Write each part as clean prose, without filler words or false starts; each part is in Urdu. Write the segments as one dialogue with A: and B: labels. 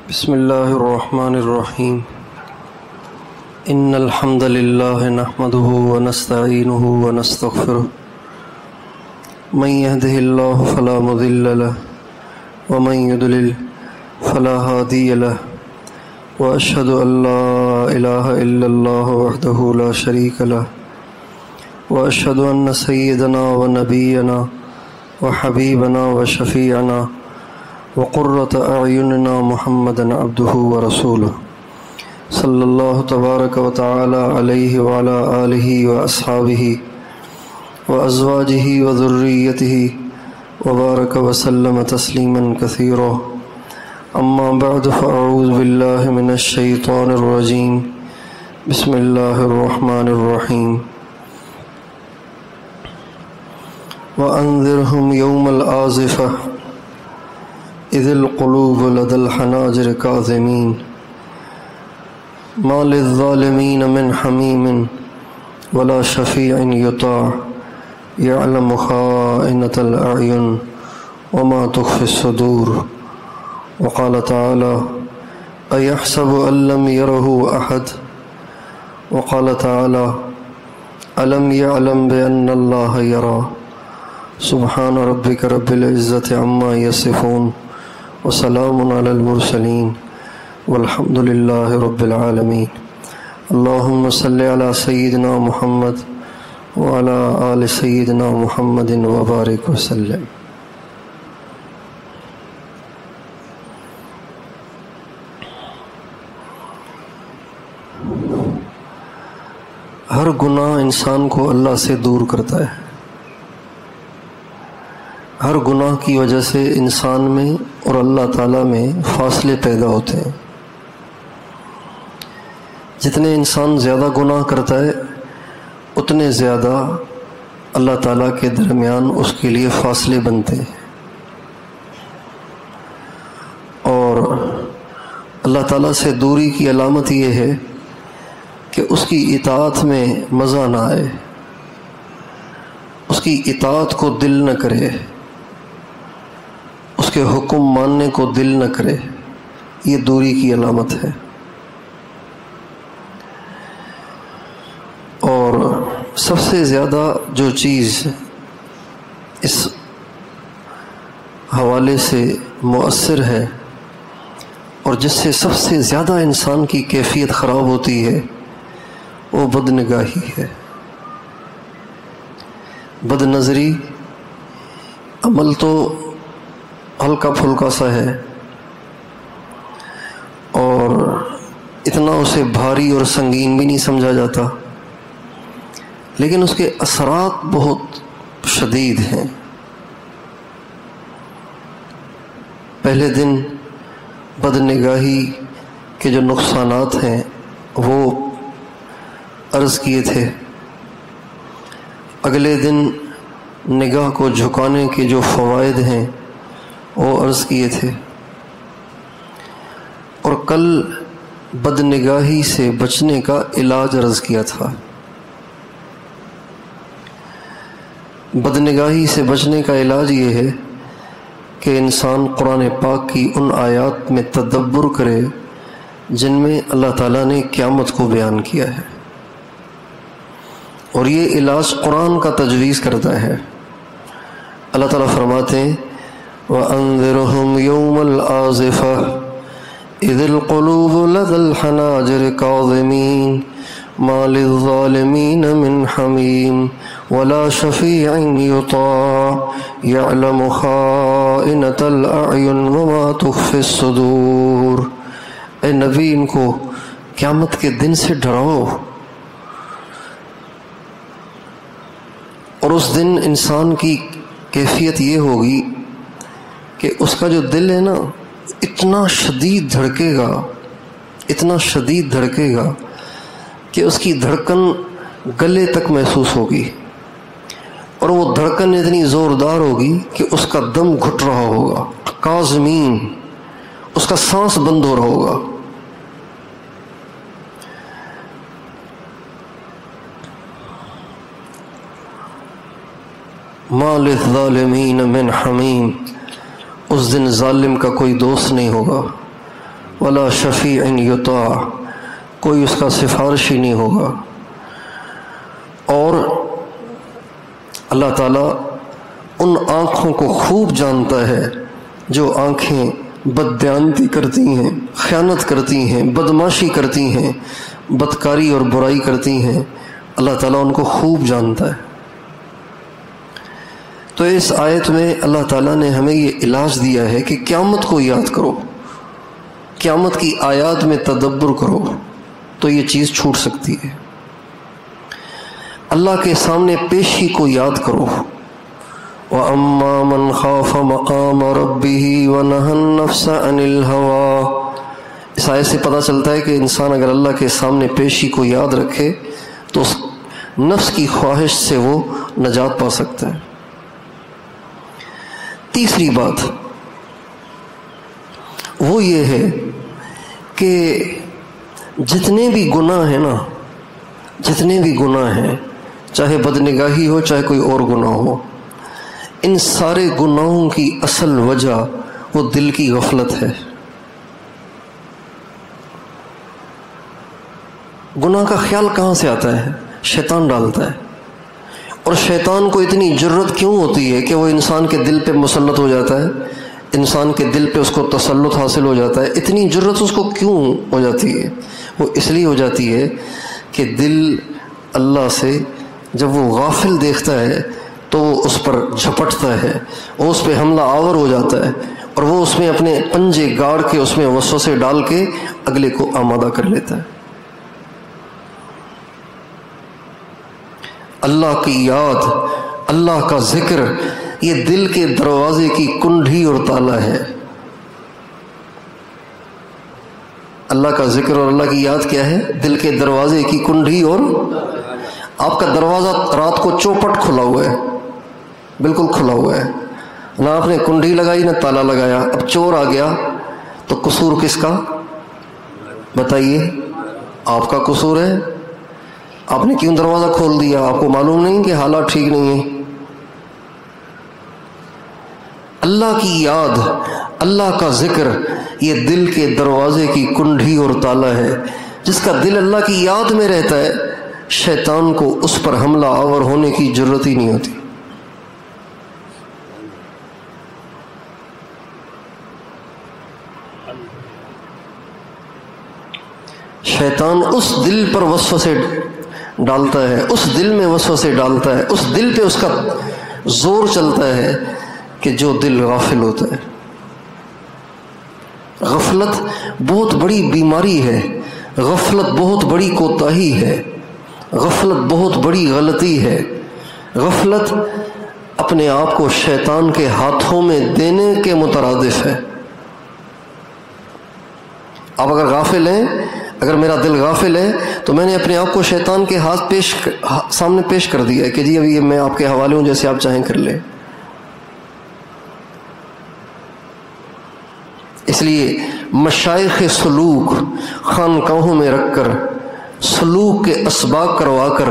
A: بسم اللہ الرحمن الرحیم ان الحمد للہ نحمده ونستعینه ونستغفره من يهده الله فلا مضل له ومن يضلل فلا هادي له واشهد ان لا اله الا الله وحده لا شريك له واشهد ان سيدنا ونبينا وحبيبنا وشفيعنا وقرة أعيننا محمدا عبده ورسوله صلی اللہ تبارک و تعالی علیہ وعلى آلہ وأصحابہ وأزواجہ وذریتہ وبارک وسلم تسلیما کثیرا اما بعد فاعوذ باللہ من الشیطان الرجیم بسم اللہ الرحمن الرحیم وأنذرهم يوم الآزفة اذ القلوب لدى الحناجر كاظمين ما للظالمين من حميم ولا شفيع يطاع يعلم خائنة الأعين وما تخفي الصدور وقال تعالى أيحسب أن لم يره أحد وقال تعالى ألم يعلم بأن الله يرى سبحان ربك رب العزة عما يصفون وسلام علی المرسلین والحمد للہ رب العالمین اللہم صلی علی سیدنا محمد وعلی آل سیدنا محمد وبارک وسلم۔ ہر گناہ انسان کو اللہ سے دور کرتا ہے۔ ہر گناہ کی وجہ سے انسان میں اور اللہ تعالیٰ میں فاصلے پیدا ہوتے ہیں۔ جتنے انسان زیادہ گناہ کرتا ہے اتنے زیادہ اللہ تعالیٰ کے درمیان اس کے لیے فاصلے بنتے ہیں، اور اللہ تعالیٰ سے دوری کی علامت یہ ہے کہ اس کی اطاعت میں مزہ نہ آئے، اس کی اطاعت کو دل نہ کرے، اس کے حکم ماننے کو دل نہ کرے، یہ دوری کی علامت ہے۔ اور سب سے زیادہ جو چیز اس حوالے سے مؤثر ہے اور جس سے سب سے زیادہ انسان کی کیفیت خراب ہوتی ہے وہ بد نگاہی ہے۔ بد نظری عمل تو ہلکا پھلکا سا ہے اور اتنا اسے بھاری اور سنگین بھی نہیں سمجھا جاتا، لیکن اس کے اثرات بہت شدید ہیں۔ پہلے دن بد نگاہی کے جو نقصانات ہیں وہ عرض کیے تھے، اگلے دن نگاہ کو جھکانے کے جو فوائد ہیں وہ عرض کیے تھے، اور کل بد نگاہی سے بچنے کا علاج عرض کیا تھا۔ بد نگاہی سے بچنے کا علاج یہ ہے کہ انسان قرآن پاک کی ان آیات میں تدبر کرے جن میں اللہ تعالیٰ نے قیامت کو بیان کیا ہے، اور یہ علاج قرآن کا تجویز کرتا ہے۔ اللہ تعالیٰ فرماتے ہیں وَأَنذِرْهُمْ يَوْمَ الْآزِفَةِ إِذِ الْقُلُوبُ لَدَى الْحَنَاجِرِ كَاظِمِينَ مَا لِلظَّالِمِينَ مِنْ حَمِيمٍ وَلَا شَفِيعٍ يُطَاعُ يَعْلَمُ خَائِنَةَ الْأَعْيُنِ وَمَا تُخْفِي الصُّدُورُ۔ اے نبی، ان کو قیامت کے دن سے ڈراؤ، اور اس دن انسان کی کیفیت یہ ہوگی کہ اس کا جو دل ہے نا اتنا شدید دھڑکے گا، اتنا شدید دھڑکے گا کہ اس کی دھڑکن گلے تک محسوس ہوگی، اور وہ دھڑکن اتنی زوردار ہوگی کہ اس کا دم گھٹ رہا ہوگا، کاظمین، اس کا سانس بند ہو رہا ہوگا۔ ما للظالمین من حمیم، اس دن ظالم کا کوئی دوست نہیں ہوگا، ولا شفیع یطاع، کوئی اس کا سفارشی نہیں ہوگا۔ اور اللہ تعالیٰ ان آنکھوں کو خوب جانتا ہے جو آنکھیں بددیانتی کرتی ہیں، خیانت کرتی ہیں، بدماشی کرتی ہیں، بدکاری اور برائی کرتی ہیں، اللہ تعالیٰ ان کو خوب جانتا ہے۔ تو اس آیت میں اللہ تعالیٰ نے ہمیں یہ علاج دیا ہے کہ قیامت کو یاد کرو، قیامت کی آیات میں تدبر کرو تو یہ چیز چھوٹ سکتی ہے۔ اللہ کے سامنے پیشی کو یاد کرو، وَأَمَّا مَنْ خَافَ مَقَامَ رَبِّهِ وَنَهَى النَّفْسَ عَنِ الْهَوَىٰ۔ اس آیت سے پتہ چلتا ہے کہ انسان اگر اللہ کے سامنے پیشی کو یاد رکھے تو اس نفس کی خواہش سے وہ نجات پا سکتا ہے۔ تیسری بات وہ یہ ہے کہ جتنے بھی گناہ ہیں نا، جتنے بھی گناہ ہیں، چاہے بدنگاہی ہو چاہے کوئی اور گناہ ہو، ان سارے گناہوں کی اصل وجہ وہ دل کی غفلت ہے۔ گناہ کا خیال کہاں سے آتا ہے؟ شیطان ڈالتا ہے۔ اور شیطان کو اتنی جرت کیوں ہوتی ہے کہ وہ انسان کے دل پہ مسلط ہو جاتا ہے، انسان کے دل پہ اس کو تسلط حاصل ہو جاتا ہے؟ اتنی جرت اس کو کیوں ہو جاتی ہے؟ وہ اس لیے ہو جاتی ہے کہ دل اللہ سے جب وہ غافل دیکھتا ہے تو وہ اس پر جھپٹتا ہے، وہ اس پہ حملہ آور ہو جاتا ہے، اور وہ اس میں اپنے پنجے گاڑ کے اس میں وسوسے ڈال کے اگلے کو آمادہ کر لیتا ہے۔ اللہ کی یاد، اللہ کا ذکر، یہ دل کے دروازے کی کنڈی اور تالا ہے۔ اللہ کا ذکر اور اللہ کی یاد کیا ہے؟ دل کے دروازے کی کنڈی اور آپ کا دروازہ رات کو چوپٹ کھلا ہوا ہے، بالکل کھلا ہوا ہے، نہ آپ نے کنڈی لگائی نہ تالا لگایا۔ اب چور آ گیا تو قصور کس کا؟ بتائیے، آپ کا قصور ہے۔ آپ نے کیوں دروازہ کھول دیا؟ آپ کو معلوم نہیں کہ حالات ٹھیک نہیں ہیں؟ اللہ کی یاد، اللہ کا ذکر، یہ دل کے دروازے کی کنڈی اور تالا ہے۔ جس کا دل اللہ کی یاد میں رہتا ہے، شیطان کو اس پر حملہ آور ہونے کی ضرورت ہی نہیں ہوتی۔ شیطان اس دل پر وسوسے ڈالتا ہے، اس دل میں وسوسے ڈالتا ہے، اس دل پہ اس کا زور چلتا ہے کہ جو دل غافل ہوتا ہے۔ غفلت بہت بڑی بیماری ہے، غفلت بہت بڑی کوتاہی ہے، غفلت بہت بڑی غلطی ہے۔ غفلت اپنے آپ کو شیطان کے ہاتھوں میں دینے کے مترادف ہے۔ آپ اگر غافل ہیں، اگر میرا دل غافل ہے تو میں نے اپنے آپ کو شیطان کے ہاتھ سامنے پیش کر دیا ہے کہ جی ابھی یہ میں آپ کے حوالے ہوں، جیسے آپ چاہیں کر لیں۔ اس لیے مشائخ سلوک خانقاہوں میں رکھ کر سلوک کے اسباق کروا کر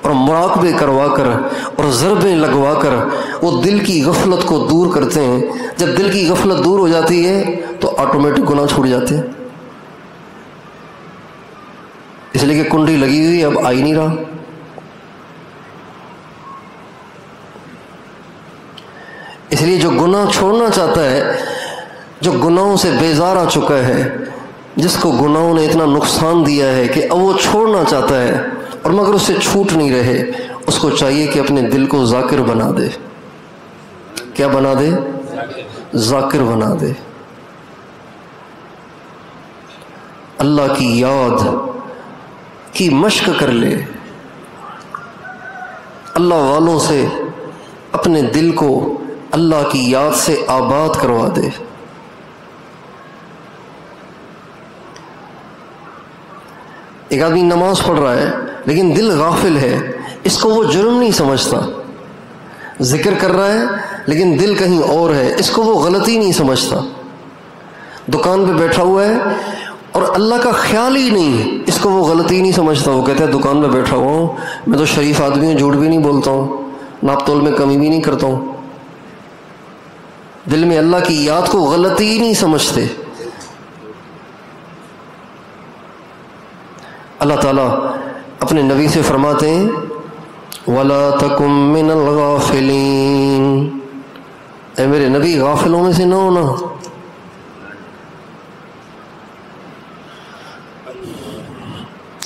A: اور مراقبے کروا کر اور ضربیں لگوا کر وہ دل کی غفلت کو دور کرتے ہیں۔ جب دل کی غفلت دور ہو جاتی ہے تو آٹومیٹک گناہ چھوٹ جاتے ہیں، اس لیے کہ کنڈی لگی ہوئی اب آ ہی نہیں رہا۔ اس لیے جو گناہ چھوڑنا چاہتا ہے، جو گناہوں سے بیزار آ چکا ہے، جس کو گناہوں نے اتنا نقصان دیا ہے کہ اب وہ چھوڑنا چاہتا ہے اور مگر اس سے چھوٹ نہیں رہے، اس کو چاہیے کہ اپنے دل کو ذاکر بنا دے۔ کیا بنا دے؟ ذاکر بنا دے۔ اللہ کی یاد کی مشق کر لے، اللہ والوں سے اپنے دل کو اللہ کی یاد سے آباد کروا دے۔ ایک آدمی نماز پڑھ رہا ہے لیکن دل غافل ہے، اس کو وہ جرم نہیں سمجھتا۔ ذکر کر رہا ہے لیکن دل کہیں اور ہے، اس کو وہ غلطی نہیں سمجھتا۔ دکان پہ بیٹھا ہوا ہے اور اللہ کا خیال ہی نہیں، اس کو وہ غلطی نہیں سمجھتا۔ وہ کہتا ہے دکان پہ بیٹھا ہوا ہوں، میں تو شریف آدمی ہوں، جھوٹ بھی نہیں بولتا ہوں، ناپ تول میں کمی بھی نہیں کرتا ہوں۔ دل میں اللہ کی یاد کو غلطی ہی نہیں سمجھتے۔ اللہ تعالیٰ اپنے نبی سے فرماتے ہیں وَلَا تَكُن مِّنَ الْغَافِلِينَ، اے میرے نبی غافلوں میں سے نہ ہونا۔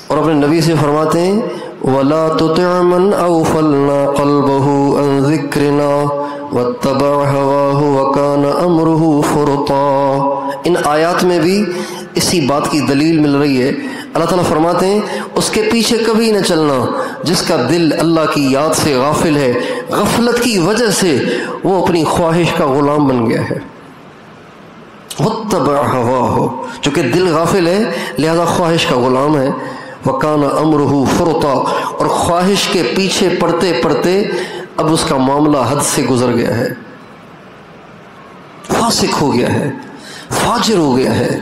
A: اور اپنے نبی سے فرماتے ہیں وَلَا تُطِعْ مَنْ أَغْفَلْنَا قَلْبَهُ عَنْ ذِكْرِنَا وَاتَّبَعَ هَوَاهُ وَكَانَ أَمْرُهُ فُرُطًا۔ ان آیات میں بھی اسی بات کی دلیل مل رہی ہے۔ اللہ تعالیٰ فرماتے ہیں اس کے پیچھے کبھی نہ چلنا جس کا دل اللہ کی یاد سے غافل ہے، غفلت کی وجہ سے وہ اپنی خواہش کا غلام بن گیا ہے۔ وَاتَّبَعَ هَوَاهُ، چونکہ دل غافل ہے لہذا خواہش کا غلام ہے۔ وَكَانَ أَمْرُهُ فُرُطًا، اور خواہش کے پیچھے پڑتے پڑتے اب اس کا معاملہ حد سے گزر گیا ہے، فاسق ہو گیا ہے، فاجر ہو گیا ہے۔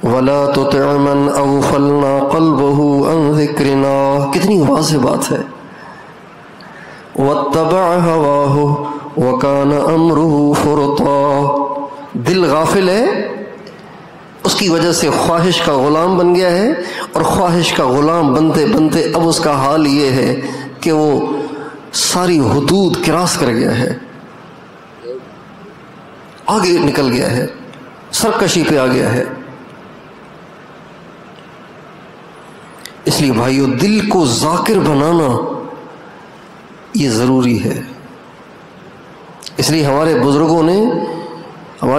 A: وَلَا تُطِعْ مَنْ أَغْفَلْنَا قَلْبَهُ عَنْ ذِكْرِنَا، کتنی واضح بات ہے۔ وَاتَّبَعَ هَوَاهُ وَكَانَ أَمْرُهُ فُرُطًا، دل غافل ہے، اس کی وجہ سے خواہش کا غلام بن گیا ہے، اور خواہش کا غلام بنتے بنتے اب اس کا حال یہ ہے کہ وہ ساری حدود کراس کر گیا ہے، آگے نکل گیا ہے، سرکشی پہ آ گیا ہے۔ اس لیے بھائیو دل کو ذاکر بنانا یہ ضروری ہے۔ اس لیے ہمارے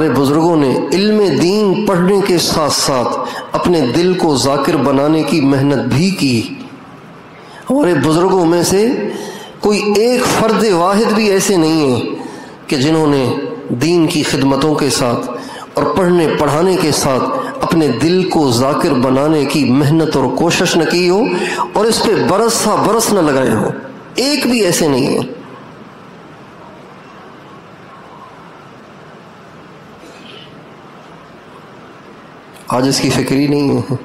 A: بزرگوں نے علم دین پڑھنے کے ساتھ ساتھ اپنے دل کو ذاکر بنانے کی محنت بھی کی۔ ہمارے بزرگوں میں سے کوئی ایک فرد واحد بھی ایسے نہیں ہے کہ جنہوں نے دین کی خدمتوں کے ساتھ اور پڑھنے پڑھانے کے ساتھ اپنے دل کو ذاکر بنانے کی محنت اور کوشش نہ کی ہو اور اس پہ برس نہ لگائے ہو، ایک بھی ایسے نہیں ہے۔ آج اس کی فکر ہی نہیں ہے۔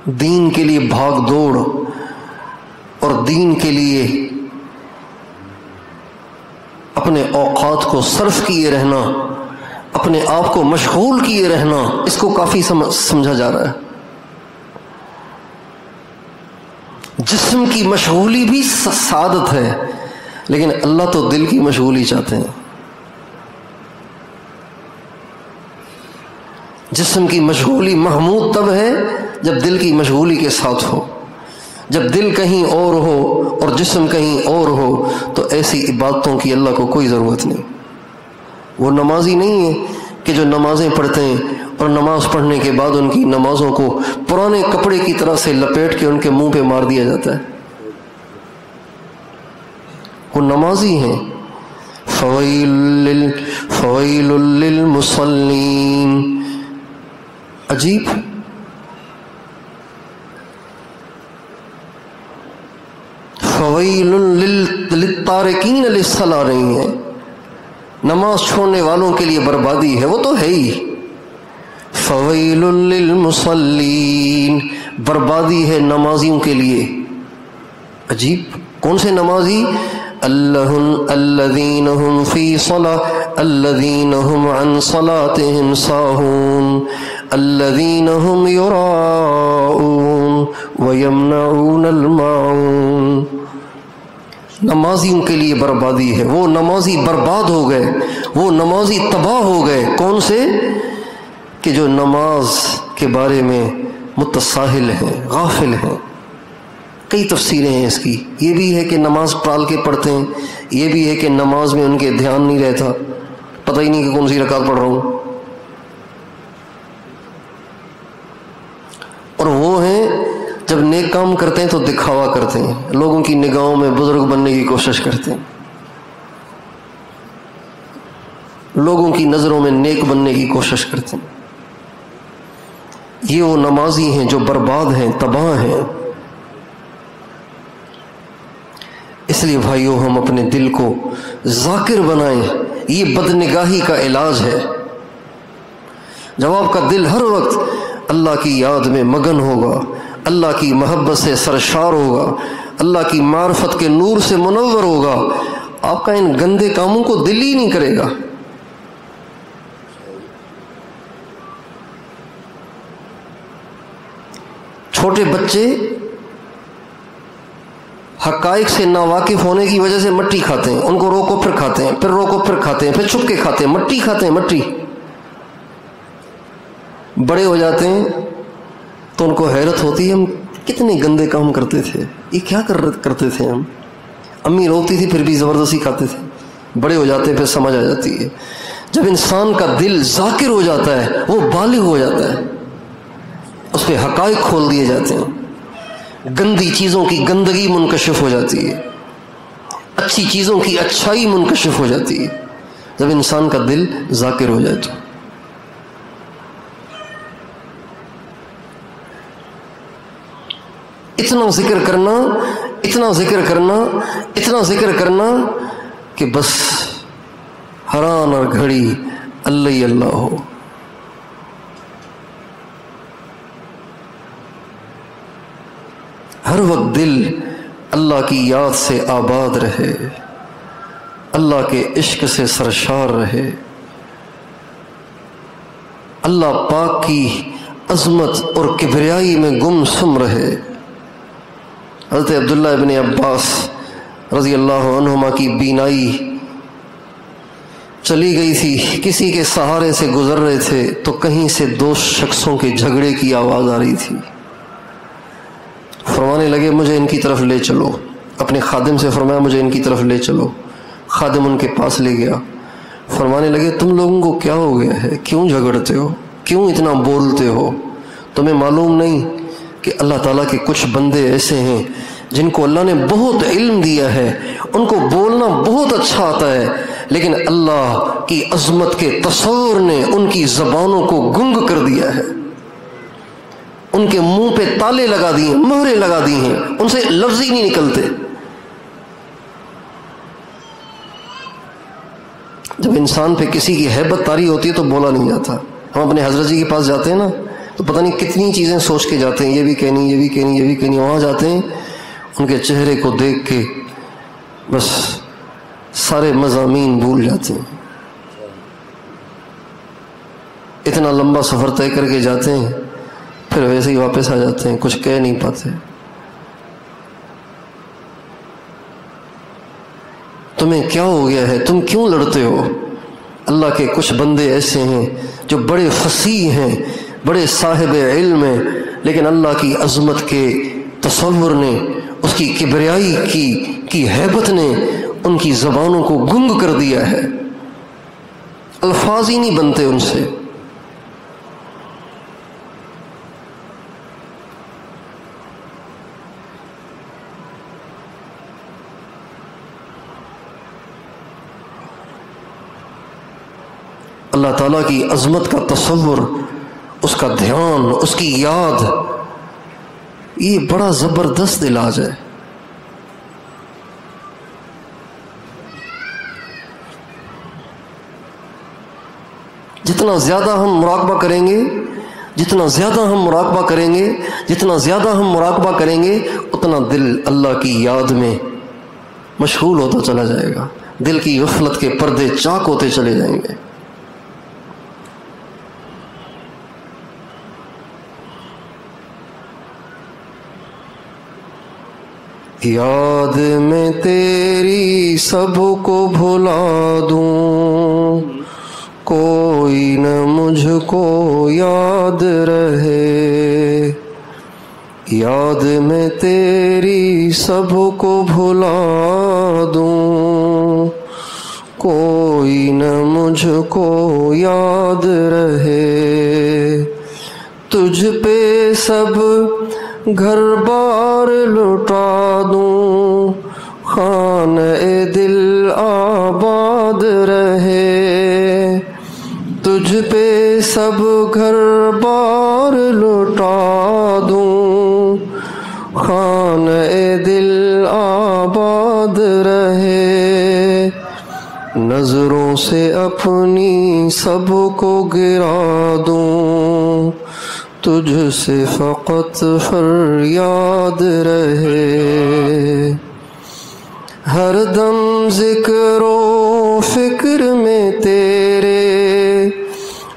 A: دین کے لیے بھاگ دوڑ اور دین کے لیے اپنے اوقات کو صرف کیے رہنا، اپنے آپ کو مشغول کیے رہنا، اس کو کافی سمجھا جا رہا ہے۔ جسم کی مشغولی بھی سعادت ہے، لیکن اللہ تو دل کی مشغولی چاہتے ہیں۔ جسم کی مشغولی محمود تب ہے جب دل کی مشغولی کے ساتھ ہو۔ جب دل کہیں اور ہو اور جسم کہیں اور ہو تو ایسی عبادتوں کی اللہ کو کوئی ضرورت نہیں۔ وہ نمازی نہیں ہے کہ جو نمازیں پڑھتے ہیں اور نماز پڑھنے کے بعد ان کی نمازوں کو پرانے کپڑے کی طرح سے لپیٹ کے ان کے منہ پہ مار دیا جاتا ہے۔ وہ نمازی ہیں۔ فویل للمصلین، عجیب، فویل للتارکین للصلاۃ نہیں ہے، نماز چھوڑنے والوں کے لیے بربادی ہے، وہ تو ہے ہی۔ فویل للمصلین، بربادی ہے نمازیوں کے لیے۔ عجیب، کون سے نمازی؟ الذین هم فی صلاۃ الذین هم عن صلاتهم ساہون الذین هم یراؤون ویمنعون الماعون۔ نمازیوں کے لیے بربادی ہے، وہ نمازی برباد ہو گئے، وہ نمازی تباہ ہو گئے۔ کون سے؟ کہ جو نماز کے بارے میں متساہل ہیں، غافل ہیں۔ کئی تفسیریں ہیں اس کی، یہ بھی ہے کہ نماز ٹال کے پڑھتے ہیں، یہ بھی ہے کہ نماز میں ان کے دھیان نہیں رہتا، پتہ ہی نہیں کہ کون سی رکعت پڑھ رہا ہوں۔ اور وہ ہیں جب نیک کام کرتے ہیں تو دکھاوا کرتے ہیں، لوگوں کی نگاہوں میں بزرگ بننے کی کوشش کرتے ہیں، لوگوں کی نظروں میں نیک بننے کی کوشش کرتے ہیں۔ یہ وہ نمازی ہیں جو برباد ہیں، تباہ ہیں۔ اس لیے بھائیوں ہم اپنے دل کو ذاکر بنائیں، یہ بدنگاہی کا علاج ہے۔ جب آپ کا دل ہر وقت اللہ کی یاد میں مگن ہوگا، اللہ کی محبت سے سرشار ہوگا، اللہ کی معرفت کے نور سے منور ہوگا، آپ کا ان گندے کاموں کو دل ہی نہیں کرے گا۔ چھوٹے بچے حقائق سے ناواقف ہونے کی وجہ سے مٹی کھاتے ہیں، ان کو روکو پھر کھاتے ہیں، پھر روکو پھر کھاتے ہیں، پھر چھپ کے کھاتے ہیں، مٹی کھاتے ہیں مٹی۔ بڑے ہو جاتے ہیں تو ان کو حیرت ہوتی ہے ہم کتنے گندے کام کرتے تھے، یہ کیا کرتے تھے ہم۔ امی روکتی تھی پھر بھی زبردستی کھاتے تھے۔ بڑے ہو جاتے ہیں پھر سمجھ آ جاتی ہے۔ جب انسان کا دل ذاکر ہو جاتا ہے، وہ بالغ ہو جاتا ہے، اس پہ حقائق کھول دیے جاتے ہیں، گندی چیزوں کی گندگی منکشف ہو جاتی ہے، اچھی چیزوں کی اچھائی منکشف ہو جاتی ہے جب انسان کا دل ذاکر ہو جائے تو۔ اتنا ذکر کرنا، اتنا ذکر کرنا، اتنا ذکر کرنا کہ بس حران اور گھڑی اللہ ہی اللہ ہو۔ ہر وقت دل اللہ کی یاد سے آباد رہے، اللہ کے عشق سے سرشار رہے، اللہ پاک کی عظمت اور کبریائی میں گم سم رہے۔ حضرت عبداللہ ابن عباس رضی اللہ عنہما کی بینائی چلی گئی تھی، کسی کے سہارے سے گزر رہے تھے تو کہیں سے دو شخصوں کے جھگڑے کی آواز آ رہی تھی۔ فرمانے لگے مجھے ان کی طرف لے چلو، اپنے خادم سے فرمایا مجھے ان کی طرف لے چلو۔ خادم ان کے پاس لے گیا، فرمانے لگے تم لوگوں کو کیا ہو گیا ہے، کیوں جھگڑتے ہو، کیوں اتنا بولتے ہو؟ تمہیں معلوم نہیں کہ اللہ تعالیٰ کے کچھ بندے ایسے ہیں جن کو اللہ نے بہت علم دیا ہے، ان کو بولنا بہت اچھا آتا ہے، لیکن اللہ کی عظمت کے تصور نے ان کی زبانوں کو گنگ کر دیا ہے، ان کے منہ پہ تالے لگا دیے، مہرے لگا دی ہیں، ان سے لفظ ہی نہیں نکلتے۔ جب انسان پہ کسی کی ہیبت طاری ہوتی ہے تو بولا نہیں جاتا۔ ہم اپنے حضرت جی کے پاس جاتے ہیں نا تو پتہ نہیں کتنی چیزیں سوچ کے جاتے ہیں، یہ بھی کہنی، یہ بھی کہنی، یہ بھی کہنی۔ وہاں جاتے ہیں ان کے چہرے کو دیکھ کے بس سارے مضامین بھول جاتے ہیں۔ اتنا لمبا سفر طے کر کے جاتے ہیں، پھر ویسے ہی واپس آ جاتے ہیں، کچھ کہہ نہیں پاتے۔ تمہیں کیا ہو گیا ہے، تم کیوں لڑتے ہو؟ اللہ کے کچھ بندے ایسے ہیں جو بڑے فصیح ہیں، بڑے صاحب علم ہیں، لیکن اللہ کی عظمت کے تصور نے، اس کی کبریائی کی ہیبت نے ان کی زبانوں کو گنگ کر دیا ہے، الفاظ ہی نہیں بنتے ان سے۔ اللہ تعالیٰ کی عظمت کا تصور، اس کا دھیان، اس کی یاد، یہ بڑا زبردست علاج ہے۔ جتنا زیادہ ہم مراقبہ کریں گے، جتنا زیادہ ہم مراقبہ کریں گے، جتنا زیادہ ہم مراقبہ کریں گے، اتنا دل اللہ کی یاد میں مشغول ہوتا چلا جائے گا، دل کی غفلت کے پردے چاک ہوتے چلے جائیں گے۔ یاد میں تیری سب کو بھلا دوں، کوئی نہ مجھ کو یاد رہے۔ یاد میں تیری سب کو بھلا دوں، کوئی نہ مجھ کو یاد رہے۔ تجھ پہ سب گھر بار لٹا دوں، خانہ دل آباد رہے۔ تجھ پہ سب گھر بار لٹا دوں، خانہ دل آباد رہے۔ نظروں سے اپنی سب کو گرا دوں، تجھ سے فقط فریاد رہے۔ ہر دم ذکر و فکر میں تیرے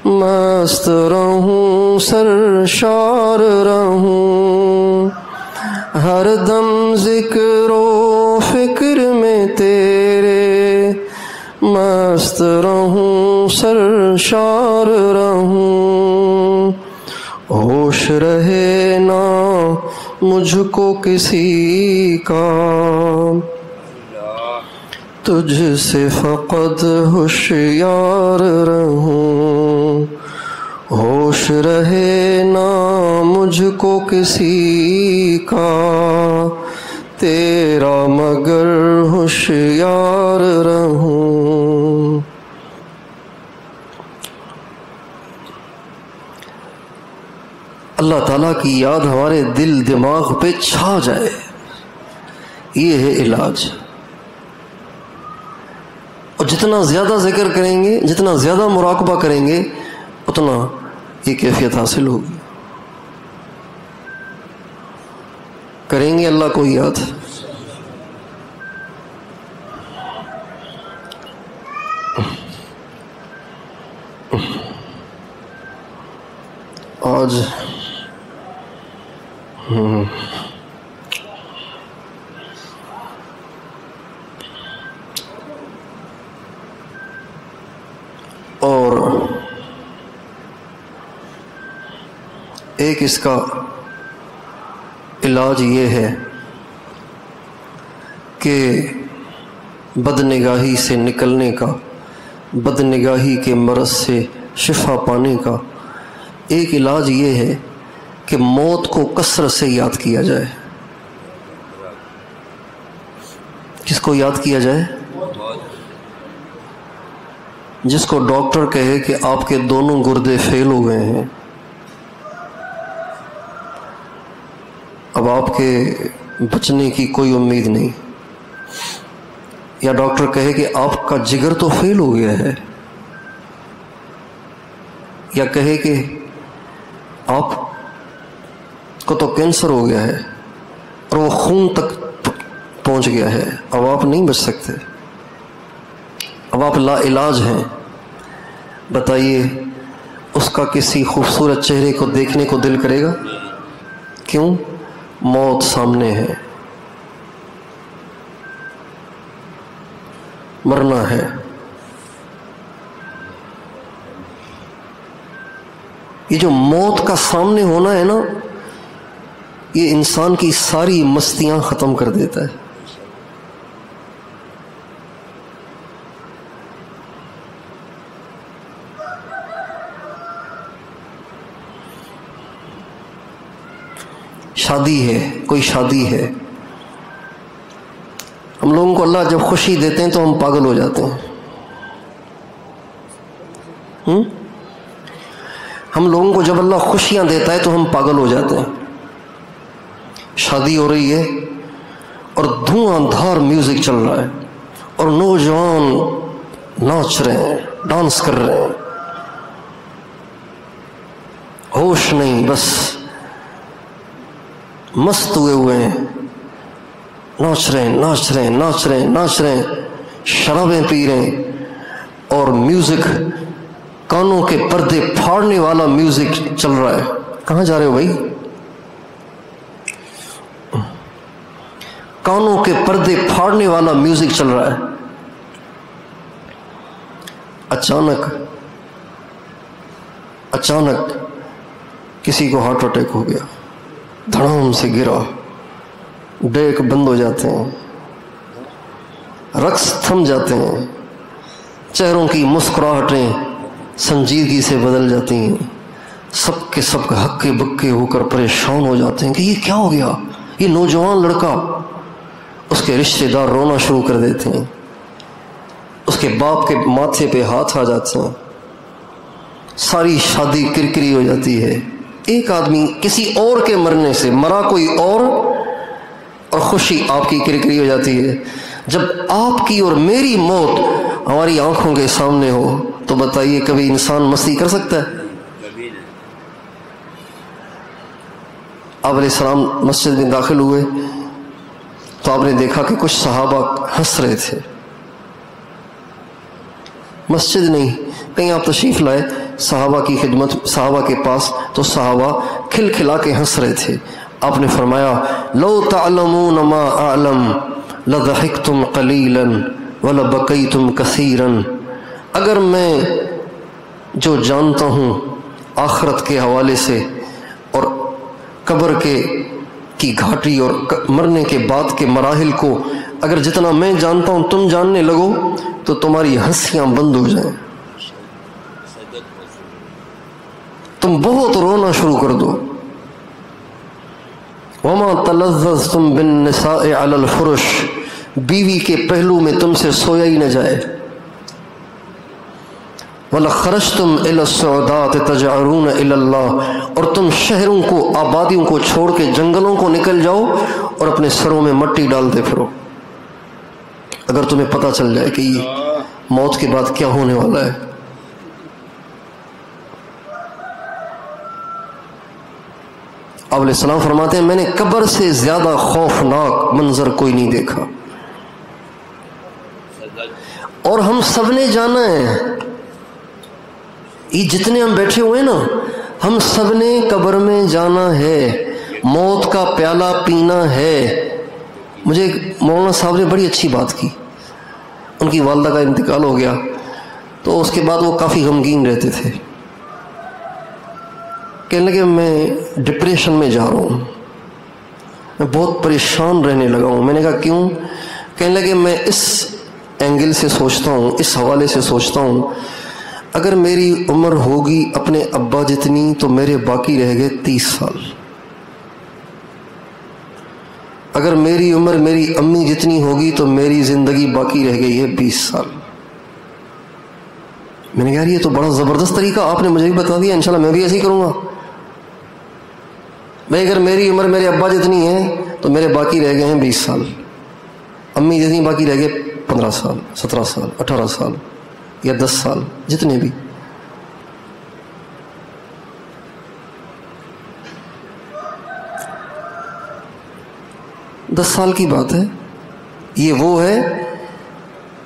A: مست رہوں، سرشار رہوں۔ ہر دم ذکر و فکر میں تیرے مست رہوں سرشار رہوں، ہوش رہے نہ مجھ کو کسی کا، تجھ سے فقط ہوشیار رہوں، ہوش رہے نہ مجھ کو کسی کا، تیرا مگر ہوشیار رہوں۔ اللہ تعالیٰ کی یاد ہمارے دل دماغ پہ چھا جائے، یہ ہے علاج۔ اور جتنا زیادہ ذکر کریں گے، جتنا زیادہ مراقبہ کریں گے، اتنا یہ کیفیت حاصل ہوگی۔ کریں گے اللہ کو یاد۔ آج اور ایک اس کا علاج یہ ہے کہ بد نگاہی سے نکلنے کا، بد نگاہی کے مرض سے شفا پانے کا ایک علاج یہ ہے کہ موت کو کثرت سے یاد کیا جائے۔ کس کو یاد کیا جائے؟ جس کو ڈاکٹر کہے کہ آپ کے دونوں گردے فیل ہو گئے ہیں، اب آپ کے بچنے کی کوئی امید نہیں، یا ڈاکٹر کہے کہ آپ کا جگر تو فیل ہو گیا ہے، یا کہے کہ آپ کو تو کینسر ہو گیا ہے اور وہ خون تک پہنچ گیا ہے، اب آپ نہیں بچ سکتے، اب آپ لا علاج ہیں۔ بتائیے اس کا کسی خوبصورت چہرے کو دیکھنے کو دل کرے گا؟ کیوں؟ موت سامنے ہے، مرنا ہے۔ یہ جو موت کا سامنے ہونا ہے نا، یہ انسان کی ساری مستیاں ختم کر دیتا ہے۔ شادی ہے، کوئی شادی ہے، ہم لوگوں کو اللہ جب خوشی دیتے ہیں تو ہم پاگل ہو جاتے ہیں۔ ہم لوگوں کو جب اللہ خوشیاں دیتا ہے تو ہم پاگل ہو جاتے ہیں۔ شادی ہو رہی ہے اور دھواں دھار میوزک چل رہا ہے اور نوجوان ناچ رہے ہیں، ڈانس کر رہے ہیں، ہوش نہیں، بس مست ہوئے ہیں، ناچ رہے ہیں، ناچ رہے ہیں، ناچ رہے ہیں، ناچ رہے ہیں، شرابیں پی رہے ہیں، اور میوزک، کانوں کے پردے پھاڑنے والا میوزک چل رہا ہے۔ کہاں جا رہے ہو بھائی؟ کانوں کے پردے پھاڑنے والا میوزک چل رہا ہے۔ اچانک کسی کو ہارٹ اٹیک ہو گیا، دھڑام سے گرا، ڈیک بند ہو جاتے ہیں، رقص تھم جاتے ہیں، چہروں کی مسکراہٹیں سنجیدگی سے بدل جاتی ہیں، سب کے سب ہکے بکے ہو کر پریشان ہو جاتے ہیں کہ یہ کیا ہو گیا، یہ نوجوان لڑکا۔ اس کے رشتہ دار رونا شروع کر دیتے ہیں، اس کے باپ کے ماتھے پہ ہاتھ آ جاتے ہیں، ساری شادی کرکری ہو جاتی ہے۔ ایک آدمی کسی اور کے مرنے سے مرا، کوئی اور خوشی آپ کی کرکری ہو جاتی ہے۔ جب آپ کی اور میری موت ہماری آنکھوں کے سامنے ہو تو بتائیے کبھی انسان مستی کر سکتا ہے؟ آپ علیہ السلام مسجد میں داخل ہوئے تو آپ نے دیکھا کہ کچھ صحابہ ہنس رہے تھے۔ مسجد نہیں، کہیں آپ تشریف لائے صحابہ کی خدمت، صحابہ کے پاس، تو صحابہ کھل کھلا کے ہنس رہے تھے۔ آپ نے فرمایا لو تعلمون ما اعلم لضحکتم قلیلا ولبکیتم کثیرا، اگر میں جو جانتا ہوں آخرت کے حوالے سے اور قبر کی گھاٹی اور مرنے کے بعد کے مراحل کو اگر جتنا میں جانتا ہوں تم جاننے لگو تو تمہاری ہنسیاں بند ہو جائیں، تم بہت رونا شروع کر دو۔ وما تلذذتم بالنساء علی الفرش، بیوی کے پہلو میں تم سے سویا ہی نہ جائے۔ وَلَخَرَجْتُمْ إِلَى الصُّعُودَاتِ تَجْأَرُونَ إِلَى اللَّهِ، اور تم شہروں کو آبادیوں کو چھوڑ کے جنگلوں کو نکل جاؤ اور اپنے سروں میں مٹی ڈالتے پھرو، اگر تمہیں پتہ چل جائے کہ موت کے بعد کیا ہونے والا ہے۔ آپ علیہ السلام فرماتے ہیں میں نے قبر سے زیادہ خوفناک منظر کوئی نہیں دیکھا، اور ہم سب نے جانا ہے، یہ جتنے ہم بیٹھے ہوئے نا ہم سب نے قبر میں جانا ہے، موت کا پیالہ پینا ہے۔ مجھے مولانا صاحب نے بڑی اچھی بات کی، ان کی والدہ کا انتقال ہو گیا تو اس کے بعد وہ کافی غمگین رہتے تھے، کہنے لگے میں ڈپریشن میں جا رہا ہوں، میں بہت پریشان رہنے لگا ہوں۔ میں نے کہا کیوں؟ کہنے لگے میں اس اینگل سے سوچتا ہوں، اس حوالے سے سوچتا ہوں، اگر میری عمر ہوگی اپنے ابا جتنی تو میرے باقی رہ گئے 30 سال، اگر میری عمر میری امی جتنی ہوگی تو میری زندگی باقی رہ گئی ہے 20 سال۔ میں نے کہا یہ تو بڑا زبردست طریقہ آپ نے مجھے بھی بتا دیا، انشاءاللہ میں بھی ایسے ہی کروں گا۔ بھائی اگر میری عمر میرے ابا جتنی ہے تو میرے باقی رہ گئے ہیں 20 سال، امی جتنی باقی رہ گئے 15 سال 17 سال 18 سال یا 10 سال، جتنے بھی۔ دس سال کی بات ہے، یہ وہ ہے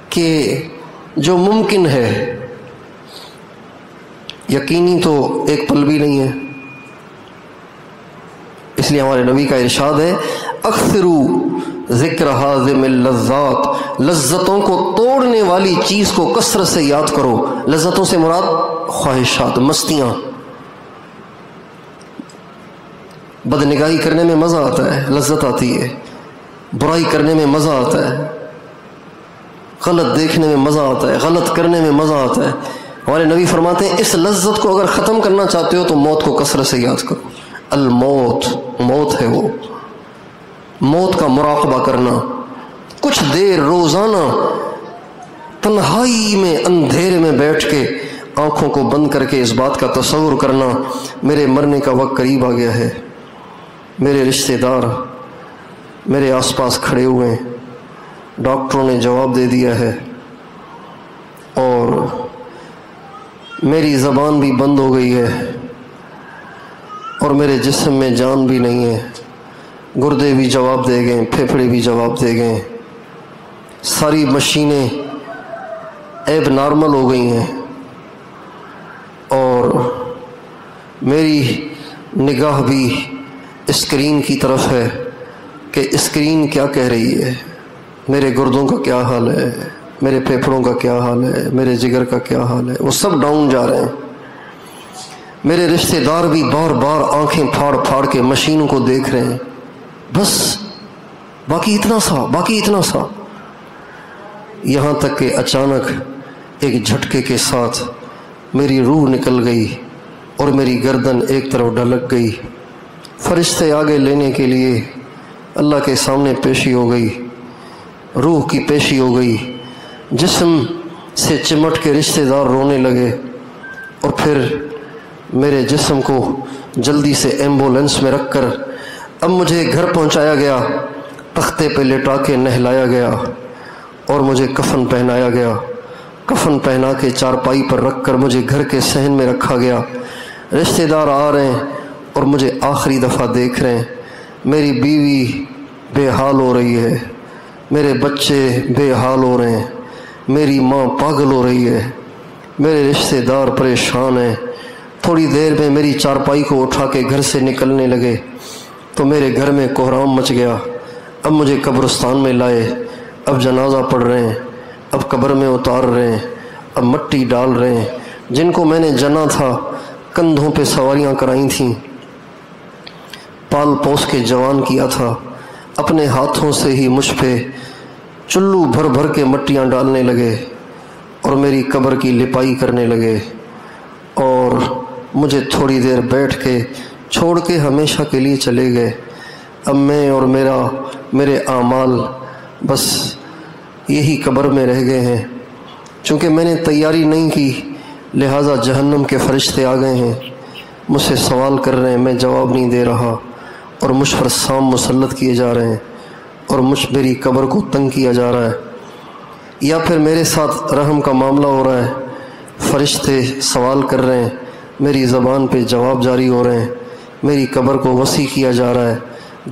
A: کہ جو ممکن ہے، یقینی تو ایک پل بھی نہیں ہے۔ اس لیے ہمارے نبی کا ارشاد ہے اکثروا ذکر ہاضم اللذات، لذتوں کو توڑنے والی چیز کو کثرت سے یاد کرو۔ لذتوں سے مراد خواہشات، مستیاں۔ بدنگاہی کرنے میں مزہ آتا ہے، لذت آتی ہے، برائی کرنے میں مزہ آتا ہے، غلط دیکھنے میں مزہ آتا ہے، غلط کرنے میں مزہ آتا ہے۔ ہمارے نبی فرماتے ہیں اس لذت کو اگر ختم کرنا چاہتے ہو تو موت کو کثرت سے یاد کرو۔ الموت، موت ہے وہ، موت کا مراقبہ کرنا، کچھ دیر روزانہ تنہائی میں اندھیرے میں بیٹھ کے آنکھوں کو بند کر کے اس بات کا تصور کرنا میرے مرنے کا وقت قریب آ گیا ہے، میرے رشتہ دار میرے آس پاس کھڑے ہوئے ہیں، ڈاکٹروں نے جواب دے دیا ہے اور میری زبان بھی بند ہو گئی ہے اور میرے جسم میں جان بھی نہیں ہے، گردے بھی جواب دے گئے، پھیپھڑے بھی جواب دے گئے، ساری مشینیں ایب نارمل ہو گئی ہیں، اور میری نگاہ بھی اسکرین کی طرف ہے کہ اسکرین کیا کہہ رہی ہے، میرے گردوں کا کیا حال ہے، میرے پھیپھڑوں کا کیا حال ہے، میرے جگر کا کیا حال ہے، وہ سب ڈاؤن جا رہے ہیں۔ میرے رشتہ دار بھی بار بار آنکھیں پھاڑ پھاڑ کے مشینوں کو دیکھ رہے ہیں، بس باقی اتنا سا، باقی اتنا سا، یہاں تک کہ اچانک ایک جھٹکے کے ساتھ میری روح نکل گئی اور میری گردن ایک طرف ڈھلک گئی۔ فرشتے آگے لینے کے لیے اللہ کے سامنے پیشی ہو گئی، روح کی پیشی ہو گئی، جسم سے چمٹ کے رشتہ دار رونے لگے، اور پھر میرے جسم کو جلدی سے ایمبولینس میں رکھ کر اب مجھے گھر پہنچایا گیا، تختے پہ لٹا کے نہلایا گیا اور مجھے کفن پہنایا گیا، کفن پہنا کے چارپائی پر رکھ کر مجھے گھر کے صحن میں رکھا گیا۔ رشتہ دار آ رہے ہیں اور مجھے آخری دفعہ دیکھ رہے ہیں، میری بیوی بے حال ہو رہی ہے، میرے بچے بے حال ہو رہے ہیں، میری ماں پاگل ہو رہی ہے، میرے رشتہ دار پریشان ہیں۔ تھوڑی دیر میں میری چارپائی کو اٹھا کے گھر سے نکلنے لگے، تو میرے گھر میں کوہرام مچ گیا۔ اب مجھے قبرستان میں لائے، اب جنازہ پڑھ رہے ہیں، اب قبر میں اتار رہے ہیں، اب مٹی ڈال رہے ہیں۔ جن کو میں نے جنا تھا، کندھوں پہ سواریاں کرائی تھیں، پال پوس کے جوان کیا تھا، اپنے ہاتھوں سے ہی مجھ پہ چلو بھر بھر کے مٹیاں ڈالنے لگے اور میری قبر کی لپائی کرنے لگے، اور مجھے تھوڑی دیر بیٹھ کے چھوڑ کے ہمیشہ کے لیے چلے گئے۔ اب میں اور میرے اعمال بس یہی قبر میں رہ گئے ہیں۔ چونکہ میں نے تیاری نہیں کی، لہٰذا جہنم کے فرشتے آ گئے ہیں، مجھ سے سوال کر رہے ہیں، میں جواب نہیں دے رہا، اور مجھ پر سام مسلط کیے جا رہے ہیں، اور میری قبر کو تنگ کیا جا رہا ہے، یا پھر میرے ساتھ رحم کا معاملہ ہو رہا ہے۔ فرشتے سوال کر رہے ہیں، میری زبان پہ جواب جاری ہو رہے ہیں، میری قبر کو وسیع کیا جا رہا ہے،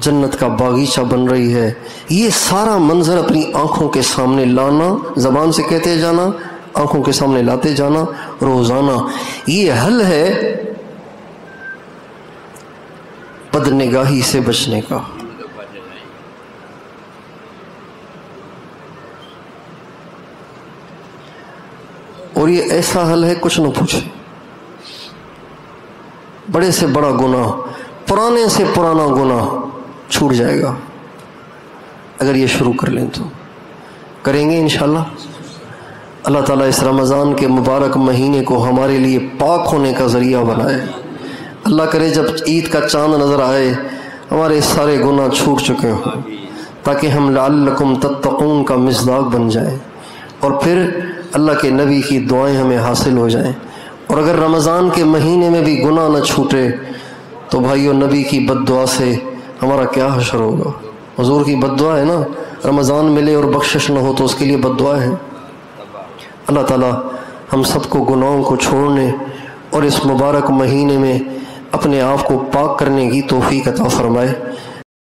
A: جنت کا باغیچہ بن رہی ہے۔ یہ سارا منظر اپنی آنکھوں کے سامنے لانا، زبان سے کہتے جانا، آنکھوں کے سامنے لاتے جانا روزانہ، یہ حل ہے بدنگاہی سے بچنے کا۔ اور یہ ایسا حل ہے کچھ نہ پوچھے، بڑے سے بڑا گناہ، پرانے سے پرانا گناہ چھوٹ جائے گا اگر یہ شروع کر لیں تو۔ کریں گے انشاءاللہ۔ اللہ تعالیٰ اس رمضان کے مبارک مہینے کو ہمارے لیے پاک ہونے کا ذریعہ بنائے۔ اللہ کرے جب عید کا چاند نظر آئے ہمارے سارے گناہ چھوٹ چکے ہوں، تاکہ ہم لعلکم تتقون کا مصداق بن جائیں، اور پھر اللہ کے نبی کی دعائیں ہمیں حاصل ہو جائیں۔ اور اگر رمضان کے مہینے میں بھی گناہ نہ چھوٹے تو بھائیو، نبی کی بد دعا سے ہمارا کیا حشر ہوگا؟ حضور کی بد دعا ہے نا، رمضان ملے اور بخشش نہ ہو تو اس کے لیے بد دعا ہے۔ اللہ تعالیٰ ہم سب کو گناہوں کو چھوڑنے اور اس مبارک مہینے میں اپنے آپ کو پاک کرنے کی توفیق عطا فرمائے۔